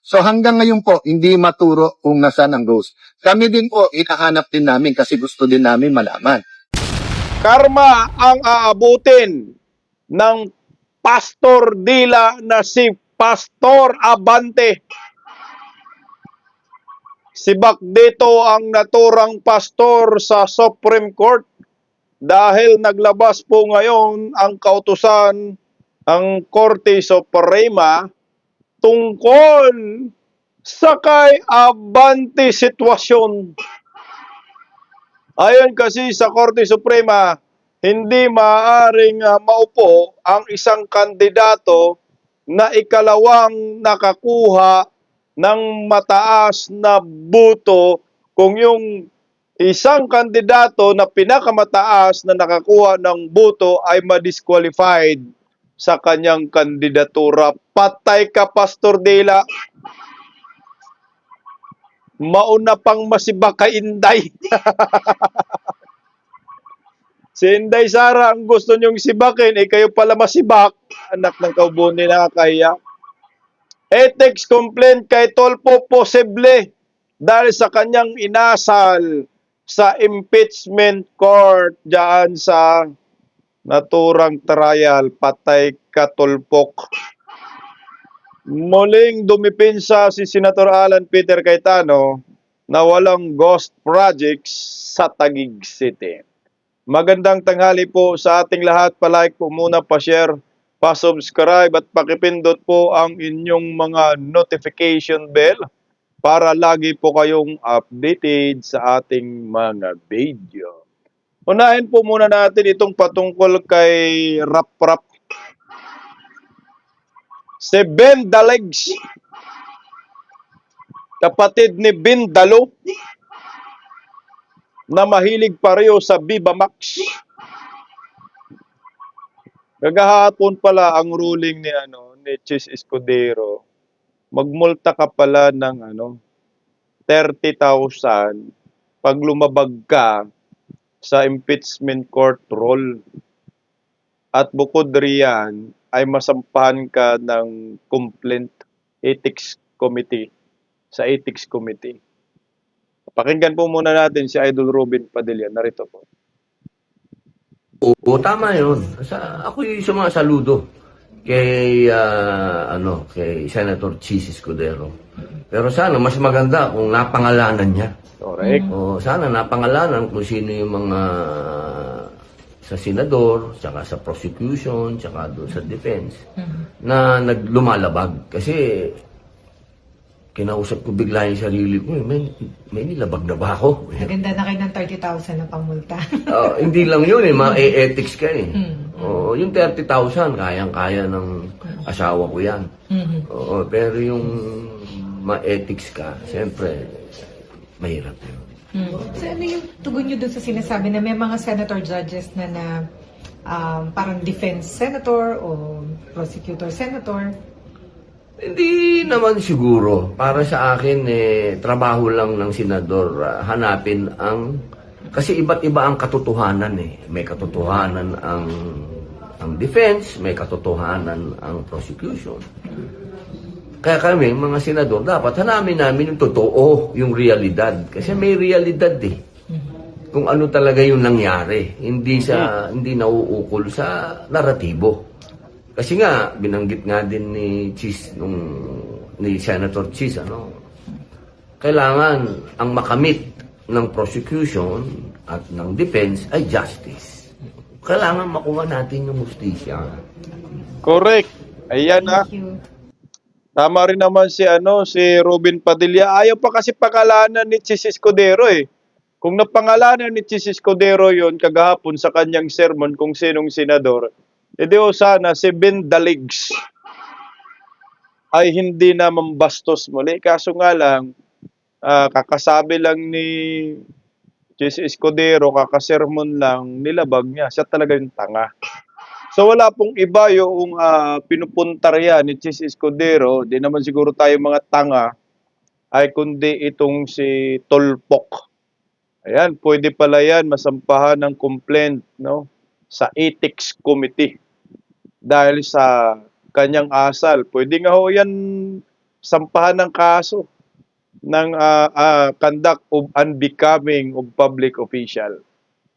So hanggang ngayon po, hindi maturo kung nasaan ang ghost. Kami din po, inahanap din namin kasi gusto din namin malaman. Karma ang aabutin ng Pastor Dila na si Pastor Abante. Sibak dito ang naturang pastor sa Supreme Court dahil naglabas po ngayon ang kautusan ang Korte Suprema tungkol sa kay Abante sitwasyon. Ayon kasi sa Korte Suprema, hindi maaaring maupo ang isang kandidato na ikalawang nakakuha ng mataas na boto kung yung isang kandidato na pinakamataas na nakakuha ng boto ay ma-disqualified sa kanyang kandidatura. Patay ka, Pastor Dela. Mauna pang masibak kay Inday. Si Inday Sara, ang gusto niyong sibakin, kayo pala masibak. Anak ng kaubo nila, kaya. Ethics complaint kay Tolpo posible dahil sa kanyang inasal sa impeachment court diyan sa naturang trial. Patay ka, Tolpok. Muling dumipinsa si Senator Alan Peter Cayetano na walang ghost projects sa Taguig City. Magandang tanghali po sa ating lahat. Palike po muna, pa-share, pa-subscribe at pakipindot po ang inyong mga notification bell para lagi po kayong updated sa ating mga video. Unahin po muna natin itong patungkol kay Rap. Si Ben Dalegs, kapatid ni Ben Dalo, na mahilig pareho sa Viva Max. Kagahapon pala ang ruling ni Chis Escudero. Magmulta ka pala ng 30,000 pag lumabag ka sa impeachment court roll. At bukod riyan ay masampahan ka ng complaint sa ethics committee. Pakinggan po muna natin si Idol Robin Padilla. Narito po. Oo, tama yun. Ako yung sumasaludo kay kay Senator Chis Escudero. Pero sana mas maganda kung napangalanan niya. Correct. O sana napangalanan kung sino yung mga sa senador, tsaka sa prosecution, tsaka doon sa defense na naglumalabag. Kasi kinausap ko bigla yung sarili ko, may nilabag na ba ako? Maganda na kayo ng 30,000 na pangmulta. Hindi lang yun ma-ethics ka yung 30,000, kayang-kaya ng asawa ko yan. Pero yung ma-ethics ka, siyempre, mahirap yun. So ano yung tugon nyo dun sa sinasabi na may mga senator judges na parang defense senator o prosecutor senator? Hindi naman siguro. Para sa akin, trabaho lang ng senador hanapin kasi iba't iba ang katotohanan May katotohanan ang defense, may katotohanan ang prosecution. Kaya kami, mga senador, dapat hanapin namin yung totoo, yung realidad. Kasi may realidad kung ano talaga yung nangyari. Hindi nauukol sa naratibo. Kasi nga, binanggit nga din ni Senator Chis, kailangan ang makamit ng prosecution at ng defense ay justice. Kailangan makuha natin yung justisya. Correct. Ayan Thank you. Tama rin naman si Robin Padilla. Ayaw pa kasi pangalanan ni Chis Escudero Kung napangalanan ni Chis Escudero yon kagahapon sa kanyang sermon kung sinong senador, sana si Ben Dalegs ay hindi na mambastos muli. Kaso nga lang, kakasabi lang ni Chis Escudero, kakasermon lang, nilabag niya. Siya talaga yung tanga. So wala pong iba yung pinupuntarya ni Chis Escudero, di naman siguro tayo mga tanga, ay kundi itong si Tolpok. Ayan, pwede pala yan masampahan ng complaint sa ethics committee dahil sa kanyang asal. Pwede nga ho yan sampahan ng kaso ng conduct of unbecoming of public official.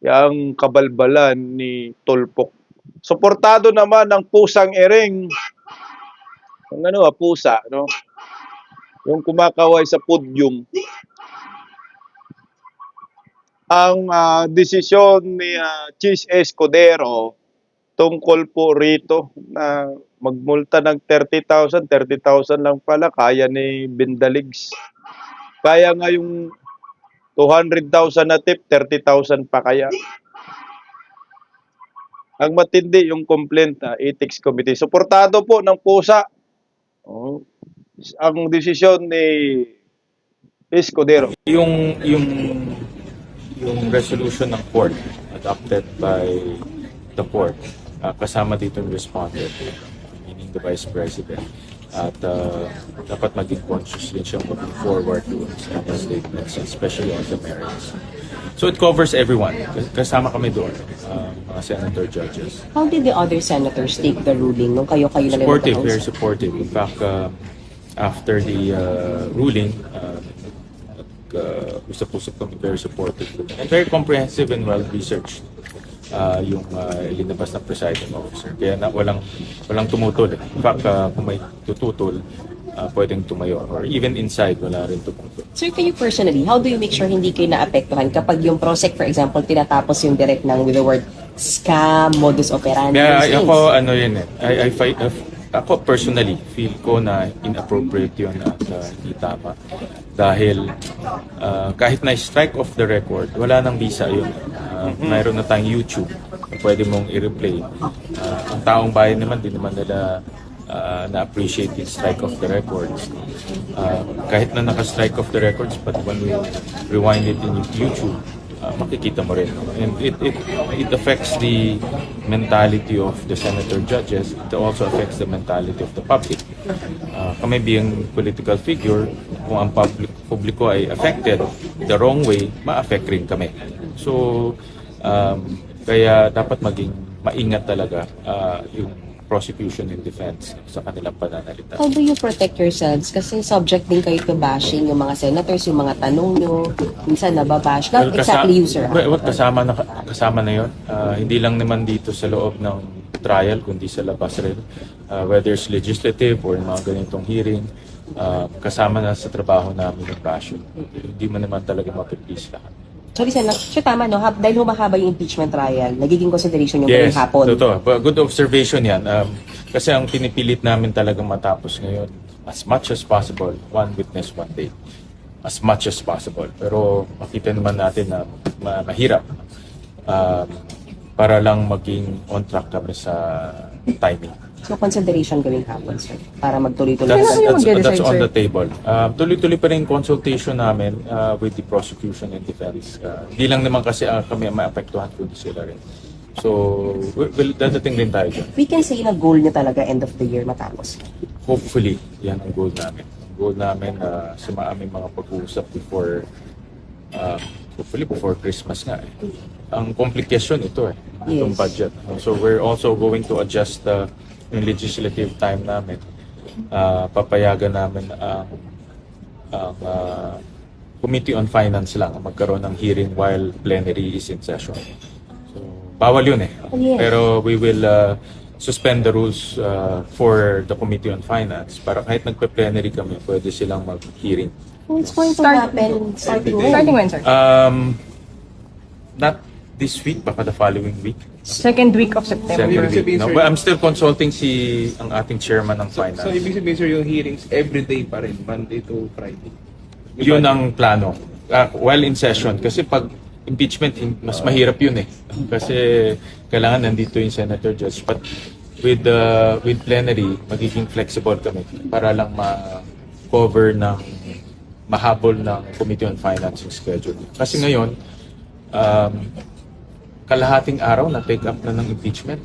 Yang kabalbalan ni Tulfok. Suportado naman ng pusang ering. Ang pusa, no? Yung kumakaway sa pudyum. Ang desisyon ni Chis Escudero tungkol po rito na magmulta ng 30,000 lang pala, kaya ni Bindaligs. Kaya nga yung 200,000 na tip, 30,000 pa kaya. Ang matindi yung complaint, ethics committee. Suportado po ng pusa. Oh, ang desisyon ni Escudero. Yung resolution ng court adopted by the court, kasama dito yung respondent, meaning the Vice President. At dapat maging conscious din siya moving forward to his statements, especially on the merits. So it covers everyone. Kasama kami doon, mga senator judges. How did the other senators take the ruling nung kayo na lang Supportive, very supportive. In fact, after the ruling, usap-usap kami, very supportive. And very comprehensive and well-researched yung ilinabas ng presiding officer. Kaya walang tumutol. In fact, kung may tututol, pwedeng tumayo. Or even inside, wala rin tumutol. Sir, kayo personally, how do you make sure hindi kayo naapektuhan kapag yung PROSEC, for example, tinatapos yung direct ng with the word scam, modus operandi? Yeah, ako, I fight, ako personally, feel ko na inappropriate yun at hindi tama. Dahil kahit na strike off the record, wala nang visa yun. Mayroon na tayong YouTube, pwede mong i-replay. Ang taong bayan naman, din naman nila na-appreciate yung strike off the records. Kahit na naka-strike off the records, but when we rewind it in YouTube, makikita mo rin. And it affects the mentality of the senator judges. It also affects the mentality of the public. Kami being political figure, kung ang publiko ay affected the wrong way, ma-affect rin kami. So, kaya dapat maging maingat talaga yung prosecution and defense sa kanilang pananalita. How do you protect yourselves? Kasi subject din kayo to bashing, yung mga senators, yung mga tanong nyo, minsan nababash. Not exactly you, sir. Kasama na yun. Hindi lang naman dito sa loob ng trial, kundi sa labas rin. Whether it's legislative or mga ganitong hearing, kasama na sa trabaho namin ng bashing. Hindi mo naman talaga mapiplease lahat. Sorry, Sir, tama, no? Dahil humahaba yung impeachment trial, nagiging consideration yung Yes, hapon. totoo. Good observation yan. Kasi ang pinipilit namin talagang matapos ngayon, as much as possible, one witness, one day. As much as possible. Pero makita naman natin na mahirap para lang maging on track kami sa timing. So, consideration gawing hapon, sir, para magtuloy-tuloy. That's on the table. Tuloy-tuloy pa rin consultation namin with the prosecution and defense. Hindi lang naman kasi kami maapektuhan kundi sila rin. So, dadating rin tayo dyan. We can say na goal niya talaga end of the year matapos. Hopefully, yan ang goal namin. Ang goal namin sa aming mga pag-uusap hopefully before Christmas nga. Ang komplikasyon ito itong budget. So, we're also going to adjust yung legislative time namin. Papayagan namin ang Committee on Finance lang magkaroon ng hearing while plenary is in session. So, bawal yun Yes. Pero we will suspend the rules for the Committee on Finance para kahit nagpe-plenary kami, pwede silang mag-hearing. Oh, it's going to happen starting Starting when, sir? Not this week, baka the following week. Second week of September. Second week. No? But I'm still consulting ang ating chairman ng finance. So, ibig sabihin, sir, yung hearings everyday pa rin, Monday to Friday? Yun ang plano. While in session. Kasi pag impeachment, mas mahirap yun Kasi kailangan nandito yung senator judge. But with plenary, magiging flexible kami para lang ma-cover ng mahabol ng Committee on Finance schedule. Kasi ngayon, kalahating araw na take up na ng impeachment.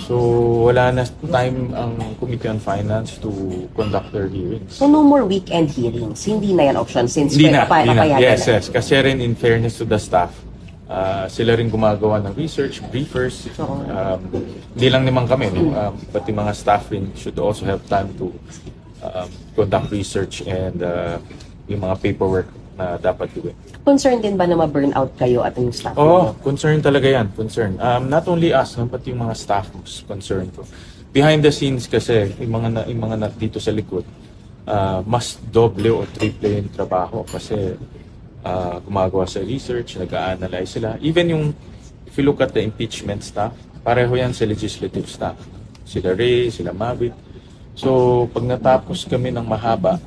So, wala na time ang Committee on Finance to conduct their hearings. So, no more weekend hearings. Hindi na yan option since Hindi na. napayagan Yes, na. yes. Kasi rin in fairness to the staff, sila rin gumagawa ng research, briefers. Hindi lang naman kami, pati mga staff rin should also have time to conduct research and yung mga paperwork na dapat gawin. Concerned din ba na ma-burnout kayo at yung staff Oh, ninyo? concern talaga yan, concern. Not only us, no, but yung mga staff most concerned ko. Behind the scenes kasi, yung mga dito sa likod, mas doble o triple yung trabaho kasi gumagawa sa research, nag-a-analyze sila. Even yung, if you look at the impeachment staff, pareho yan sa legislative staff. Sila Ray, sila Mavit. So, pag natapos kami ng mahaba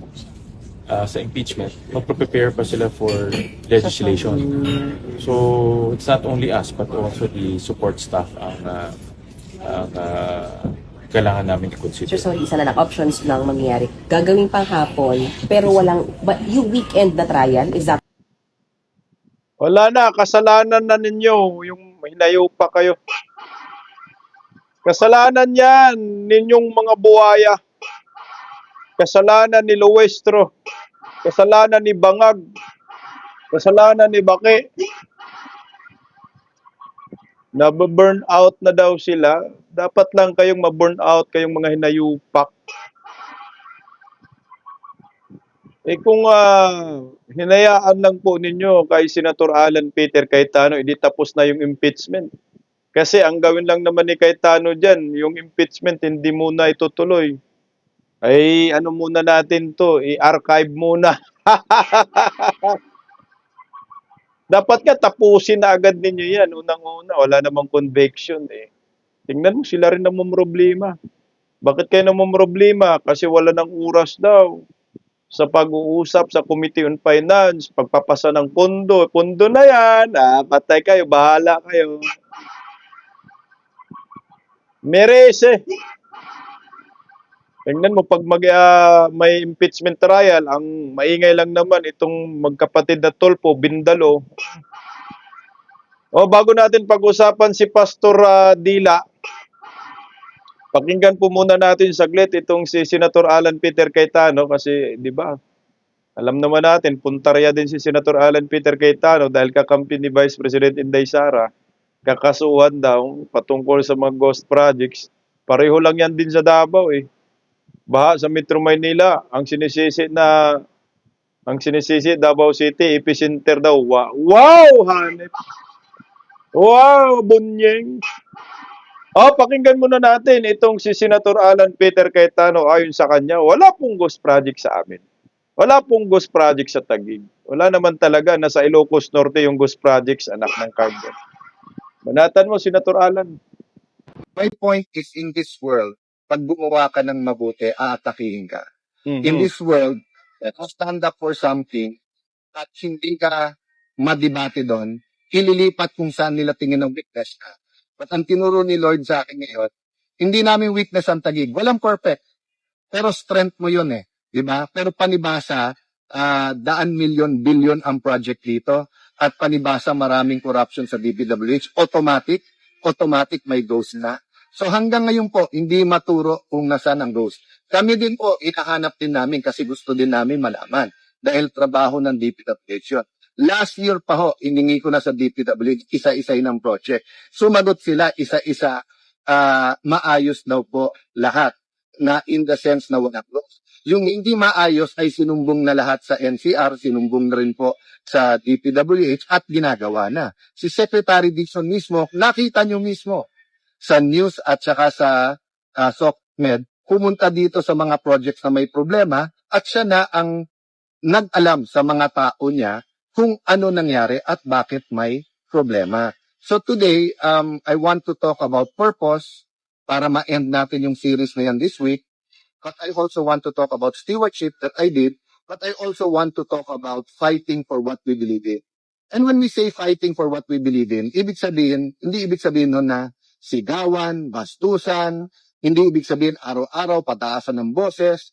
sa impeachment, magpre-prepare pa sila for legislation. So, it's not only us, but also the support staff ang kailangan namin i-consider. Sir, sorry, isa na lang. Options lang mangyayari. Gagawin pang hapon, pero walang, but yung weekend na trial, is that Wala na, kasalanan na ninyo. Yung hinayo pa kayo. Kasalanan yan, ninyong mga buhaya. Kasalanan ni Luestro. Kasalanan ni Bangag. Kasalanan ni Bake. Nababurn out na daw sila. Dapat lang kayong maburn out, kayong mga hinayupak. Eh kung hinayaan lang po ninyo kay Senator Alan Peter Cayetano, edi tapos na yung impeachment. Kasi ang gawin lang naman ni Cayetano dyan, yung impeachment hindi muna itutuloy. Ay ano muna natin to, i-archive muna. Dapat nga tapusin na agad ninyo yan. Unang-una, wala namang conviction eh. Tingnan mo, sila rin namang problema. Bakit kayo namang problema? Kasi wala ng oras daw sa pag-uusap sa Committee on Finance, pagpapasa ng pondo. Pondo na yan. Patay kayo, bahala kayo. Merese. Tingnan mo, pag may impeachment trial, ang maingay lang naman itong magkapatid na Tulfo, Bindalo. Bago natin pag-usapan si Pastor Dila, pakinggan po muna natin saglit itong si Senator Alan Peter Cayetano kasi, di ba, alam naman natin, puntarya din si Senator Alan Peter Cayetano dahil kakampi ni Vice President Inday Sara, kakasuhan daw patungkol sa mga ghost projects. Pareho lang yan din sa Davao eh. Baha sa Metro Maynila, ang sinisisi Davao City, epicenter daw. Wow, hanep. Wow, bunyeng. Pakinggan muna natin itong si Senator Alan Peter Cayetano. Ayon sa kanya, wala pong ghost project sa amin. Wala pong ghost project sa Taguig. Wala naman talaga, nasa Ilocos Norte yung ghost projects, anak ng Cardin. Banatan mo, Senator Alan. My point is, in this world, pag gumawa ka ng mabuti, aatakihin ka. In this world, let us stand up for something at hindi ka madibate doon, ililipat kung saan nila tingin ng weakness ka. But ang tinuro ni Lord sa akin ngayon, hindi namin weakness ang Taguig. Walang perfect. Pero strength mo yun eh. Diba? Pero panibasa, daan milyon, bilyon ang project dito. At panibasa, maraming corruption sa DPWH. Automatic may ghost na. So hanggang ngayon po, hindi maturo kung nasaan ang ghost. Kami din po, inahanap din namin kasi gusto din namin malaman. Dahil trabaho ng DPWH yun. Last year pa ho, iningi ko na sa DPWH, isa-isa ng project. Sumagot sila, isa-isa, maayos daw po lahat. Na in the sense na wala ghost. Yung hindi maayos ay sinumbong na lahat sa NCR, sinumbong na rin po sa DPWH at ginagawa na. Si Secretary Dixon mismo, nakita nyo mismo sa news at saka sa SOCMED, pumunta dito sa mga projects na may problema at siya na ang nag-alam sa mga tao niya kung ano nangyari at bakit may problema. So today, I want to talk about purpose para ma-end natin yung series na yan this week. But I also want to talk about stewardship that I did, but I also want to talk about fighting for what we believe in. And when we say fighting for what we believe in, hindi ibig sabihin nun na sigawan, bastusan, hindi ibig sabihin araw-araw, pataasan ng boses,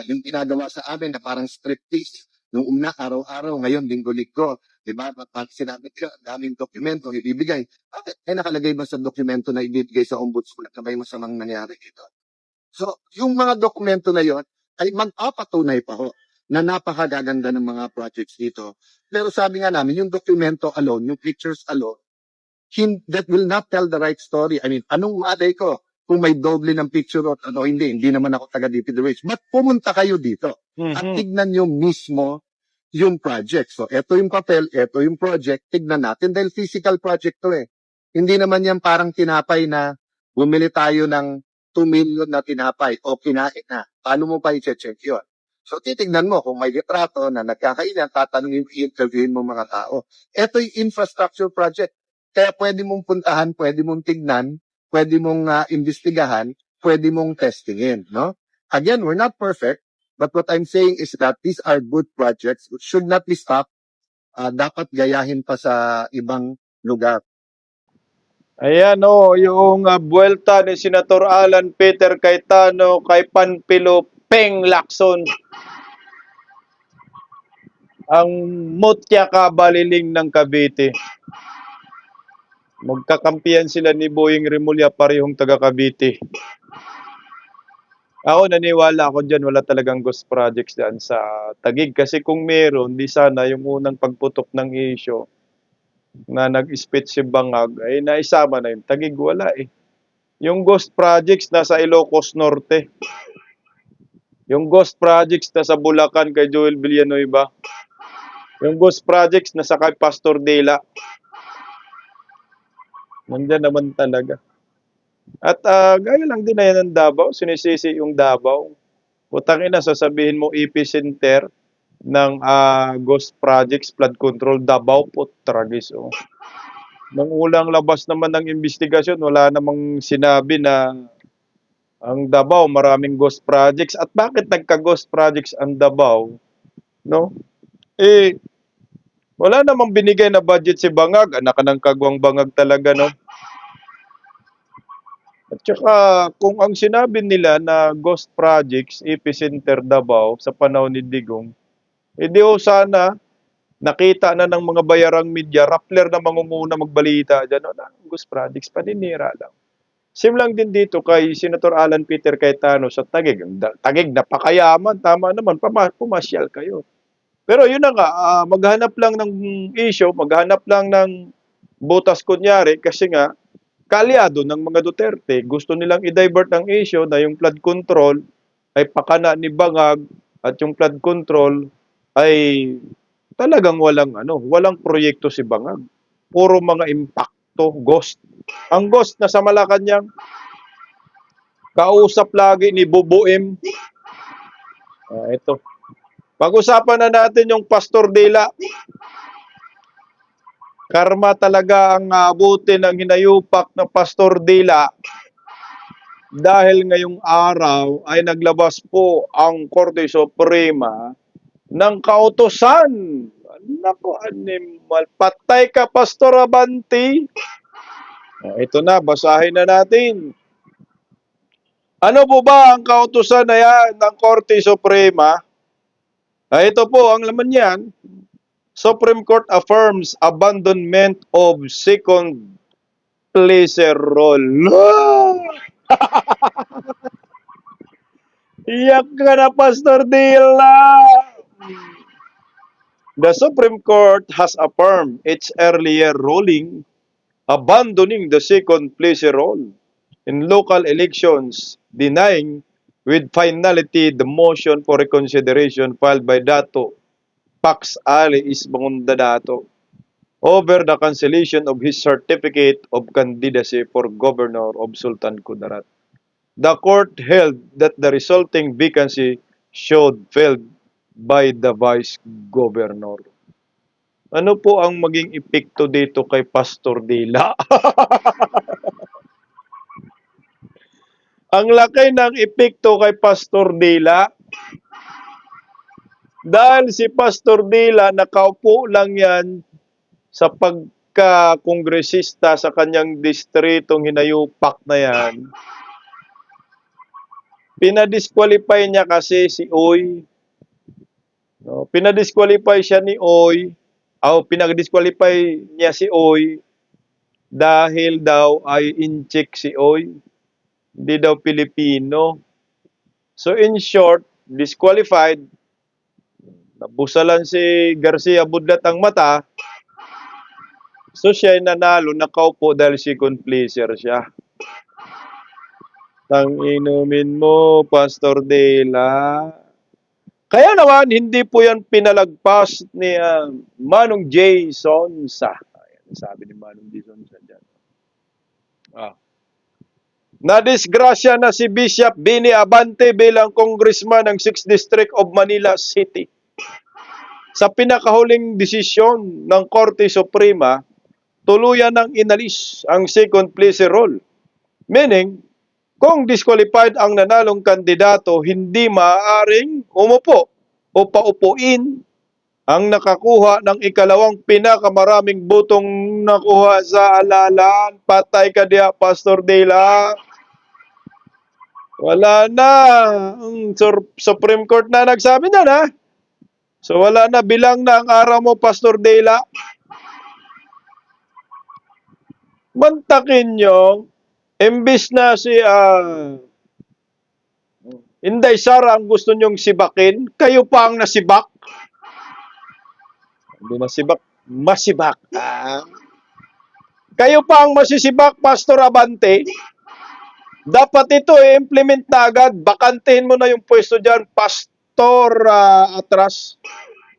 yung ginagawa sa amin na parang striptease. Nung una, araw-araw, ngayon, linggo-linggo. Diba? Pag sinabi ko, daming dokumento ibibigay. Bakit? Nakalagay ba sa dokumento na ibibigay sa ombudsman na may masamang nangyari ito? So, yung mga dokumento na yon ay magpapatunay pa ho na napakagaganda ng mga projects dito. Pero sabi nga namin, yung dokumento alone, yung pictures alone, that will not tell the right story. I mean, anong malay ko kung may doble ng picture o ano, hindi naman ako taga DPWH. But pumunta kayo dito at tignan nyo mismo yung project. So, eto yung papel, eto yung project, tignan natin dahil physical project to eh. Hindi naman yan parang tinapay na bumili tayo ng 2 million na tinapay o kinain na. Paano mo pa i-check yun? So, titignan mo kung may litrato na nagkakainan, tatanungin, i-interviewin mo mga tao. Ito yung infrastructure project. Kaya pwede mong puntahan, pwede mong tignan, pwede mong investigahan, pwede mong testingin, no? Again, we're not perfect, but what I'm saying is that these are good projects which should not be stopped. Dapat gayahin pa sa ibang lugar. Ayan yung buwelta ni Senator Alan Peter Cayetano kay Panfilo Peng Lacson. Ang Mutya Kabaliling ng Cavite. Magkakampiyan sila ni Boying Rimulya, parehong taga Cavite. Ako naniwala ako dyan, wala talagang ghost projects dyan sa Taguig. Kasi kung meron, di sana yung unang pagputok ng issue na nag-spit si Bangag, ay naisama na yung Taguig. Wala eh. Yung ghost projects nasa Ilocos Norte. Yung ghost projects nasa Bulacan kay Joel Villanueva. Yung ghost projects nasa kay Pastor Dela. Nandiyan naman talaga. At gaya lang din na yan ng Davao, sinisisi yung Davao. Putang ina, sasabihin mo epicenter ng ghost projects, flood control, Davao po, tragis. Oh. Nung ulang labas naman ng investigasyon, wala namang sinabi na ang Davao, maraming ghost projects. At bakit nagka-ghost projects ang Davao? No? Wala namang binigay na budget si Bangag. Anak ng kagwang Bangag talaga, no? At saka, kung ang sinabi nila na ghost projects, epicenter Davao sa panahon ni Digong, di sana nakita na ng mga bayarang media, Rappler na mangunguna magbalita dyan, na ghost projects, paninira lang. Same lang din dito kay Senator Alan Peter Cayetano sa Taguig. Taguig, napakayaman, tama naman, pumasyal kayo. Pero yun na nga, maghanap lang ng issue, maghanap lang ng butas kunyari, kasi nga, kalyado ng mga Duterte. Gusto nilang i-divert ang issue na yung flood control ay pakana ni Bangag at yung flood control ay talagang walang proyekto si Bangag. Puro mga impacto, ghost. Ang ghost na sa Malacanang, kausap lagi ni Bubuim. Ito. Pag-usapan na natin yung Pastor Dela. Karma talaga ang abutin ng hinayupak na Pastor Dela dahil ngayong araw ay naglabas po ang Korte Suprema ng kautusan. Naku, animal. Patay ka, Pastor Abanti. Ito na, basahin na natin. Ano po ba ang kautusan na yan ng Korte Suprema? Ito po, ang laman yan. Supreme Court affirms abandonment of second pleasure role. Iyak ka na, Pastor Dela! The Supreme Court has affirmed its earlier ruling abandoning the second pleasure role in local elections, denying with finality the motion for reconsideration filed by Dato Pax Ali Isbangunda Dato over the cancellation of his certificate of candidacy for governor of Sultan Kudarat. The court held that the resulting vacancy should filled by the vice governor. Ano po ang maging epekto dito kay Pastor Dela? Ang laki ng epekto kay Pastor Dela dahil si Pastor Dela nakaupo lang yan sa pagka-kongresista sa kanyang distritong hinayupak na yan. Pinadisqualify niya kasi si Oy. No, pinadisqualify siya ni Oy. Pinadisqualify niya si Oy dahil daw ay in-check si Oy. Hindi daw Pilipino. So in short, disqualified. Nabusalan si Garcia Budlat ang mata. So siya ay nanalo, nakaupo dahil second pleasure siya. Tang inumin mo, Pastor Dela. Kaya naman, hindi po yan pinalagpas ni Manong J. Sonsa. Ayan, sabi ni Manong J. Sonsa dyan. Nadisgrasya na si Bishop Bini Abante bilang congressman ng 6th District of Manila City. Sa pinakahuling desisyon ng Korte Suprema, tuluyan ng inalis ang second place role. Meaning, kung disqualified ang nanalong kandidato, hindi maaaring umupo o paupuin ang nakakuha ng ikalawang pinakamaraming botong nakuha sa halalan. Patay ka diya, Pastor Dela. Wala na. Ang Supreme Court na nagsabi niyan, ha? So wala na, bilang na ang araw mo, Pastor Dela. Mantakin nyo, imbis na si Inday Sara ang gusto nyong sibakin, kayo pa ang nasibak. Hindi nasibak, masibak. Kayo pa ang masisibak, Pastor Abante. Dapat ito i-implement na agad. Bakantihin mo na yung pwesto dyan, Pastor Atras.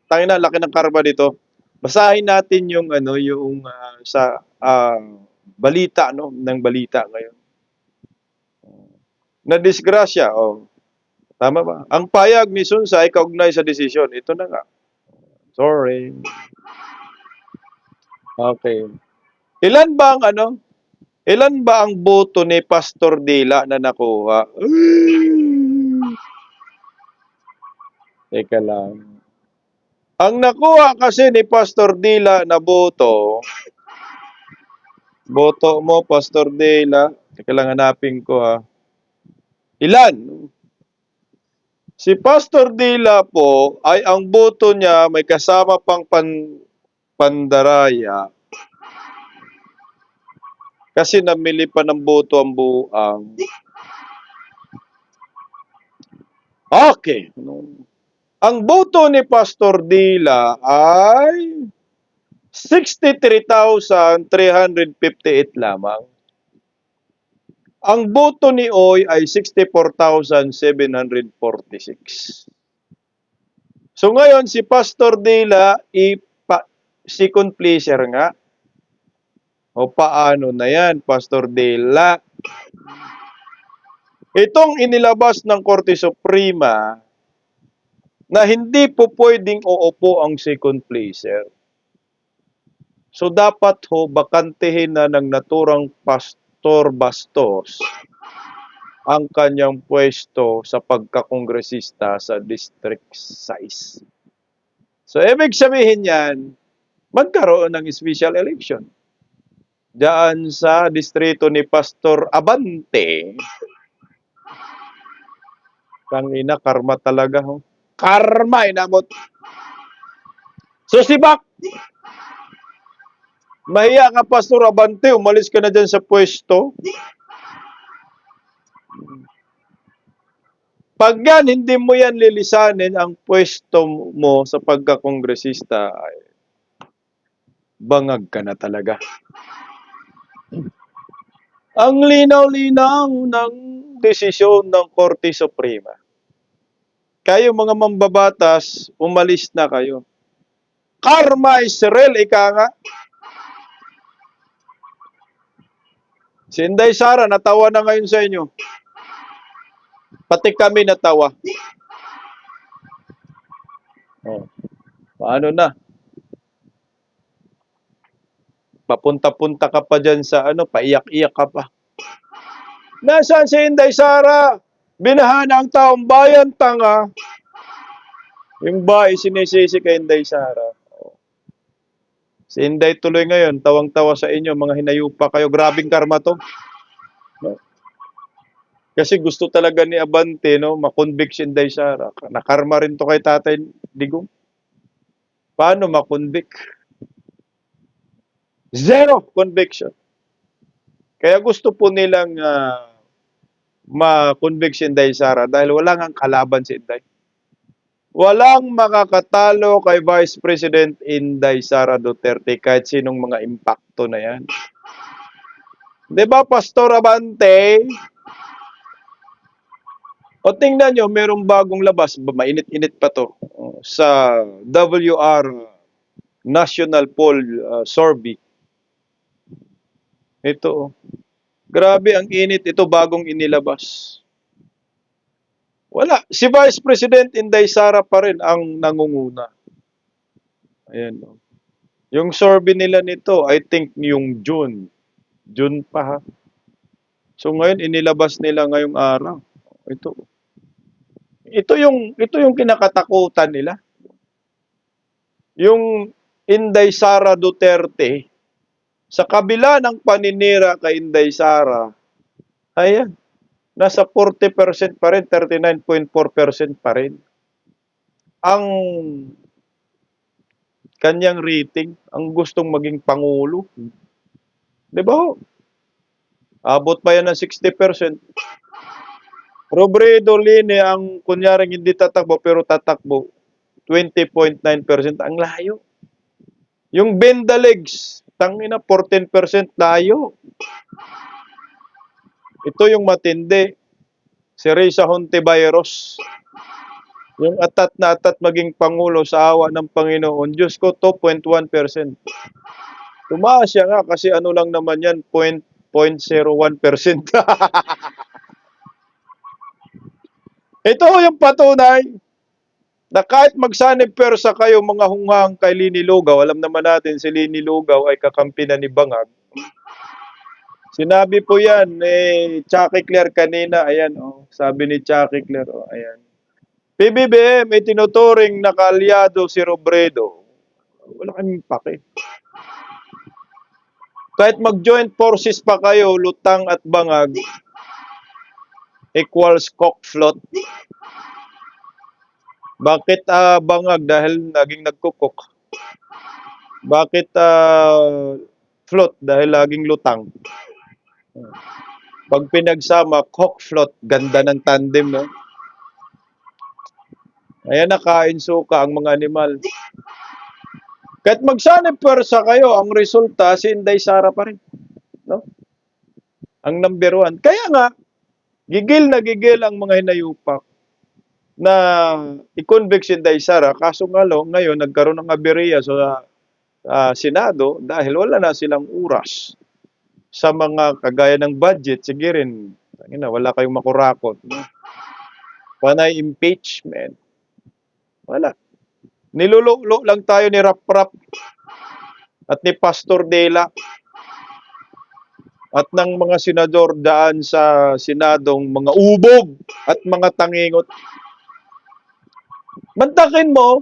Tangina, laki ng karma dito. Basahin natin yung sa balita ng balita ngayon. Na disgrasya, tama ba? Ang payag ni Sonsa ay kaugnay sa desisyon. Ito na nga. Sorry. Okay. Ilan ba ang boto ni Pastor Dela na nakuha? Teka lang. Ang nakuha kasi ni Pastor Dela na boto mo, Pastor Dela. Teka lang, hanapin ko, ha. Ilan? Si Pastor Dela po ay ang boto niya may kasama pang pandaraya. Kasi namili pa ng boto ang buang. Okay. Ang boto ni Pastor Dela ay 63,358 lamang. Ang boto ni Oy ay 64,746. So ngayon, si Pastor Dela, second placer nga. O paano na yan, Pastor Dela? Itong inilabas ng Korte Suprema na hindi po pwedeng uupo ang second placer. So dapat bakantehin na ng naturang Pastor Bastos ang kanyang pwesto sa pagkakongresista sa District 6. So ibig sabihin yan, magkaroon ng special election. Diyan sa distrito ni Pastor Abante. Tangina, karma talaga. Karma, inabot. So si Bak, mahiya ka, Pastor Abante, umalis ka na dyan sa pwesto. Pag yan, hindi mo yan lilisanin ang pwesto mo sa pagkakongresista, ay bangag ka na talaga. Ang linaw-linaw ng desisyon ng Korte Suprema. Kayo mga mambabatas, umalis na kayo. Karma is real, ika nga. Si Inday Sara, natawa na ngayon sa inyo. Pati kami natawa. Paano na? Papunta-punta ka pa dyan sa paiyak-iyak ka pa. Nasaan si Inday Sara? Binahana ang taong bayan, tanga. Yung bahay sinisisi kay Inday Sara. Si Inday tuloy ngayon, tawang-tawa sa inyo, mga hinayupa kayo. Grabing karma to. Kasi gusto talaga ni Abante, makonvict si Inday Sara. Nakarma rin to kay Tatay Digong. Paano makonvict? Zero conviction. Kaya gusto po nilang ma-convict si Inday Sara dahil wala ngang kalaban si Inday. Walang makakatalo kay Vice President Inday Sara Duterte kahit sinong mga impacto na yan. 'Di ba, Pastor Abante? O tingnan nyo, merong bagong labas, mainit-init pa to, sa WR National Poll Survey. Ito, grabe ang init, ito bagong inilabas. Wala, si Vice President Inday Sara pa rin ang nangunguna. Ayan, oh. Yung survey nila nito, I think yung June. June pa ha. So ngayon, inilabas nila ngayong araw. Ito. Ito yung kinakatakutan nila. Yung Inday Sara Duterte, sa kabila ng paninira kay Inday Sara, ayan, nasa 40% pa rin, 39.4% pa rin. Ang kanyang rating, ang gustong maging pangulo. Di ba ho? Abot pa yan ng 60%. Robredo Line ang kunyaring hindi tatakbo pero tatakbo 20.9%. Ang layo. Yung Bendalegs, tangina 14% layo. Ito yung matindi. Si Risa Hontiveros. Yung atat na atat maging pangulo sa awa ng Panginoon. Diyos ko, 2.1%. Tumaas siya nga kasi ano lang naman yan, 0.01%. Ito yung patunay na kahit magsanib persa kayo mga hunghang kay Lini Lugaw, alam naman natin si Lini Lugaw ay kakampi na ni Bangag. Sinabi po yan Chucky Claire kanina, ayan sabi ni Chucky Claire, ayan. PBBM may tinuturing na kaalyado si Robredo. Wala kaming pake. Kahit mag-joint forces pa kayo, Lutang at Bangag equals cockfloat. Bakit Bangag? Dahil naging nagkukok. Bakit float? Dahil laging lutang. Pag pinagsama, cockfloat, ganda ng tandem, no? Ayan, nakain suka ang mga animal. Kahit magsanib persa kayo, ang resulta, si Inday Sara pa rin. No? Ang number one. Kaya nga, gigil na gigil ang mga hinayupak na i-convict si Inday Sara. Kaso nga ngayon, nagkaroon ng aberya sa Senado dahil wala na silang oras sa mga kagaya ng budget. Sige rin, wala kayong makurakot. No? Panay impeachment. Wala. Nilululo lang tayo ni Rap-Rap at ni Pastor Dela at ng mga senador daan sa Senadong mga ubog at mga tangingot. Mantakin mo,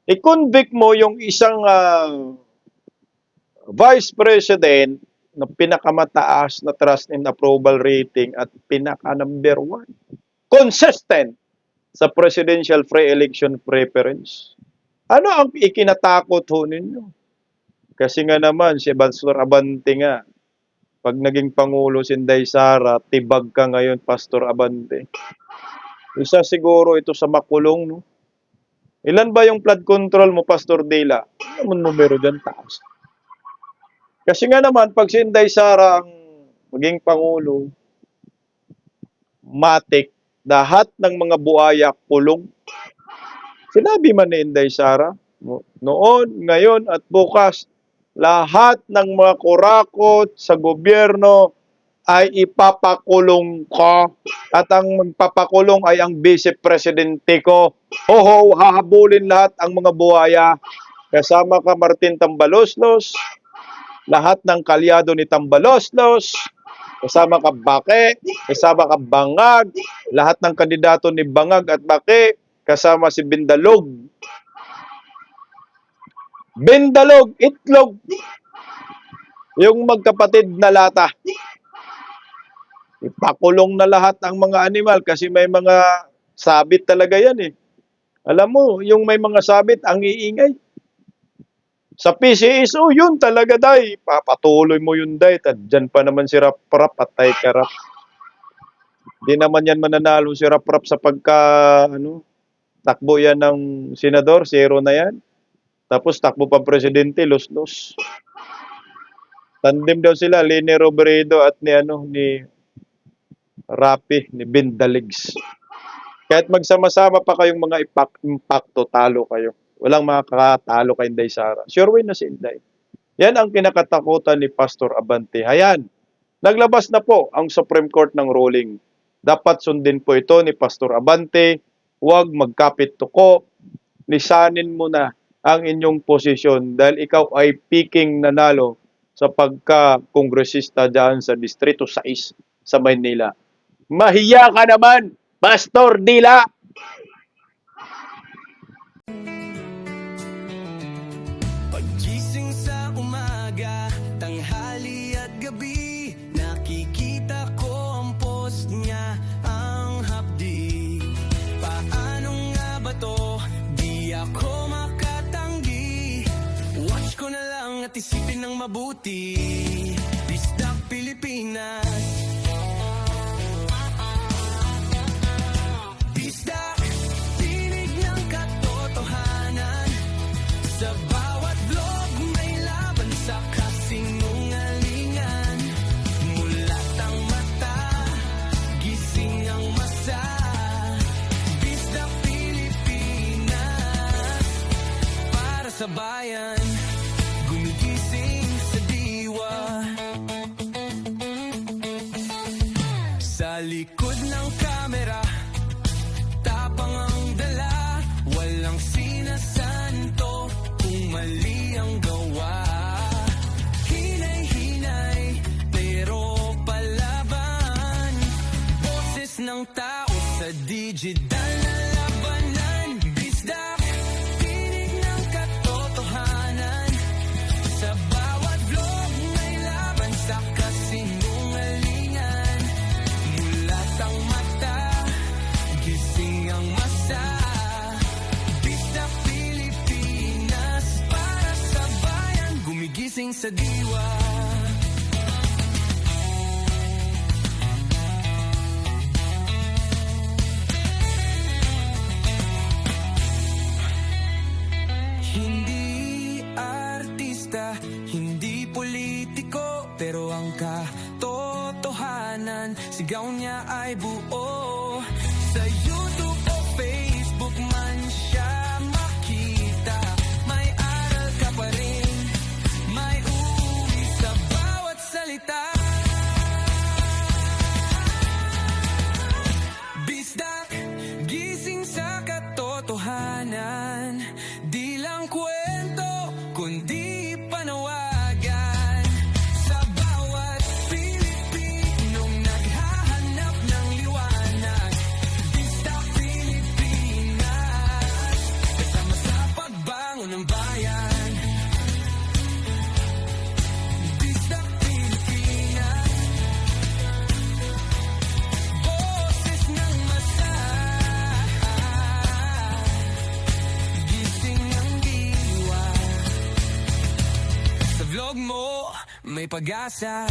i-convict mo yung isang vice president na pinakamataas na trust and approval rating at pinaka-number 1. Consistent sa presidential pre-election preference. Ano ang ikinatakot ho ninyo? Kasi nga naman, si Pastor Abante nga, pag naging Pangulo si Inday Sara, tibag ka ngayon, Pastor Abante. Isa siguro ito sa makulong, no? Ilan ba yung flood control mo, Pastor Dela? Ano numero dyan, taas. Kasi nga naman, pag si Inday Sara ang maging Pangulo, matik, lahat ng mga buhaya kulong. Sinabi man ni Inday Sara, noon, ngayon at bukas, lahat ng mga kurakot sa gobyerno ay ipapakulong ko at ang magpapakulong ay ang vice presidente ko. Oho, hahabulin lahat ang mga buhaya. Kasama ka Martin Tambaloslos, lahat ng kalyado ni Tambaloslos, kasama ka Bake, kasama ka Bangag, lahat ng kandidato ni Bangag at Bake, kasama si Bindalog. Bindalog, itlog. Yung magkapatid na lata. Ipakulong na lahat ang mga animal kasi may mga sabit talaga yan eh. Alam mo, yung may mga sabit, ang iingay. Sa PCSO, yun talaga, day. Papatuloy mo yun, day. At dyan pa naman si Rap-Rap at Tay-Karap. Di naman yan mananalo si Rap-Rap sa takbo yan ng senador, zero na yan. Tapos takbo pa presidente, los-los. Tandem daw sila, Lene Robredo at ni Rapi, ni Bindalegs. Kahit magsama-sama pa kayong mga impacto, talo kayo. Walang makakatalo kay Inday Sara. Sure win na si Inday. Yan ang kinakatakutan ni Pastor Abante. Hayan, naglabas na po ang Supreme Court ng ruling. Dapat sundin po ito ni Pastor Abante. Huwag magkapit tuko. Lisanin mo na ang inyong posisyon dahil ikaw ay piking nanalo sa pagka-kongresista dyan sa Distrito 6 sa Maynila. Mahiya ka naman, Pastor Dila! Paggising sa umaga, tanghali at gabi, nakikita ko ang post niya, ang hapdi. Paano nga ba to? Di ako makatanggi. Watch ko na lang at isipin ng mabuti. Bisdak Pilipinas. Bisdak, tinig ng katotohanan. Sa bawat blog may laban sa kasinungalingan. Mulat ang mata, gising ang masa. Bisdak Pilipinas, para sa bayan, gumigising sa diwa. Sa likod ng kamera, tapang ang dala, walang sinasanto kung mali ang gawa. Hinay-hinay, pero palaban. Boses ng tao sa digital na labanan. Bisdak, tinig ng katotohanan. Sa bawat vlog may laban sa kasinungalingan. Mulat ang mata, gising ang masa. Bisdak Pilipinas, para sa bayan, gumigising sa diwa. Hindi artista, hindi politiko, pero ang katotohanan, sigaw niya ay buo. Sa YouTube o Facebook man siya makita, may aral ka pa rin, may uwi sa bawat salita. Bisdak, gising sa katotohanan, di lang kwento, kundi panawagan. Sa bawat Pilipinong naghahanap ng liwanag, Bisdak Pilipinas, kasama sa pagbangon ng bayan. Bisdak Pilipinas, boses ng masa, gising ang diwa. Sa vlog mo, may pag-asa.